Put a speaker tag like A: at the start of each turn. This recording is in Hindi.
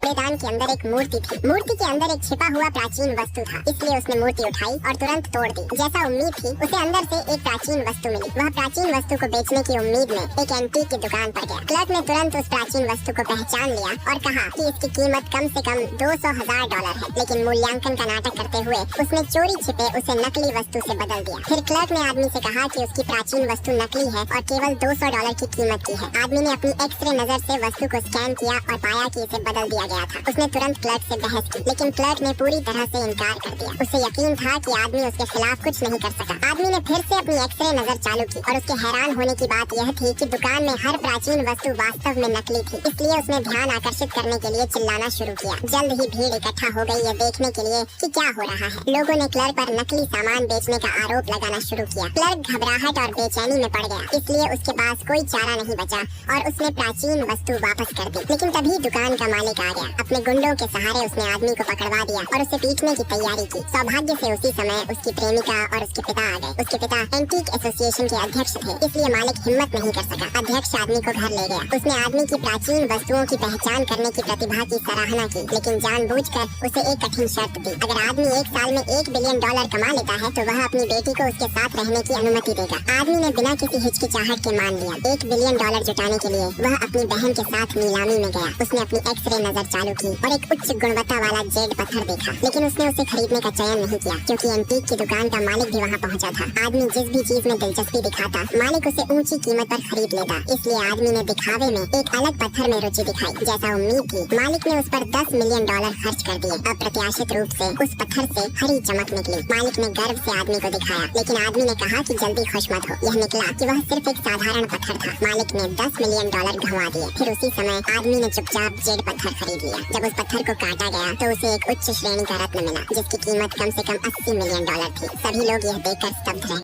A: मैदान के अंदर एक मूर्ति थी। मूर्ति के अंदर एक छिपा हुआ प्राचीन वस्तु था, इसलिए उसने मूर्ति उठाई और तुरंत तोड़ दी। जैसा उम्मीद थी, उसे अंदर से एक प्राचीन वस्तु मिली। वह प्राचीन वस्तु को बेचने की उम्मीद में एक एंटीक की दुकान पर गया। क्लर्क ने तुरंत उस प्राचीन वस्तु को पहचान लिया और कहा कि इसकी कीमत कम से कम $200,000 है। लेकिन मूल्यांकन का नाटक करते हुए उसने चोरी छिपे उसे नकली वस्तु से बदल दिया। फिर क्लर्क ने आदमी से कहा कि उसकी प्राचीन वस्तु नकली है और केवल $200 की कीमत की है। आदमी ने अपनी एक्सरे नजर से वस्तु को स्कैन किया और पाया कि इसे बदल दिया गया था। उसने तुरंत क्लर्क से बहस की, लेकिन क्लर्क ने पूरी तरह से इनकार कर दिया। उसे यकीन था कि आदमी उसके खिलाफ कुछ नहीं कर सका। आदमी ने फिर से अपनी एक्सरे नजर चालू की और उसके हैरान होने की बात यह थी कि दुकान में हर प्राचीन वस्तु वास्तव में नकली थी। इसलिए उसने ध्यान आकर्षित करने के लिए चिल्लाना शुरू किया। जल्द ही भीड़ इकट्ठा हो गई ये देखने के लिए कि क्या हो रहा है। लोगों ने क्लर्क पर नकली सामान बेचने का आरोप लगाना शुरू किया। क्लर्क घबराहट और बेचैनी में पड़ गया, इसलिए उसके पास कोई चारा नहीं बचा और उसने प्राचीन वस्तु वापस कर दी। लेकिन तभी दुकान का मालिक आ गया। अपने गुंडों के सहारे उसने आदमी को पकड़वा दिया और उसे पीटने की तैयारी की। सौभाग्य से उसी समय उसकी प्रेमिका और उसके पिता आ गए। उसके पिता एंटीक एसोसिएशन के अध्यक्ष थे, इसलिए मालिक हिम्मत नहीं कर सका। अध्यक्ष आदमी को घर ले गया। उसने आदमी की प्राचीन वस्तुओं की पहचान करने की प्रतिभा की सराहना की, लेकिन जानबूझकर उसे एक कठिन शर्त दी। अगर आदमी एक साल में $1 बिलियन कमा लेता है तो वह अपनी बेटी को उसके साथ रहने की अनुमति देगा। आदमी ने बिना किसी हिचकिचाहट के मान लिया। $1 बिलियन जुटाने के लिए वह अपनी बहन के साथ नीलामी में गया। उसने अपनी एक्सरे नजर चालू की और एक उच्च गुणवत्ता वाला जेड पत्थर देखा, लेकिन उसने उसे खरीदने का चयन नहीं किया क्योंकि एंटीक की दुकान का मालिक भी वहाँ पहुँचा था। आदमी जिस भी चीज में दिलचस्पी दिखाता, मालिक उसे ऊंची कीमत पर खरीद लेता। इसलिए आदमी ने दिखावे में एक अलग पत्थर में रुचि दिखाई। जैसा उम्मीद थी, मालिक ने उस पर $10 मिलियन खर्च कर दिए। अप्रत्याशित रूप से उस पत्थर से हरी चमक निकली। मालिक ने गर्व से आदमी को दिखाया, लेकिन आदमी ने कहा कि जल्दी खुश मत हो। यह निकला कि वह सिर्फ एक साधारण पत्थर था। मालिक ने $10 मिलियन घुमा दिए। फिर उसी समय आदमी ने चुपचाप जेड पत्थर खरीद लिया। जब उस पत्थर को काटा गया तो उसे एक उच्च श्रेणी का रत्न मिला, जिसकी कीमत कम से कम $80 मिलियन थी। सभी लोग यह देखकर स्तब्ध रहे।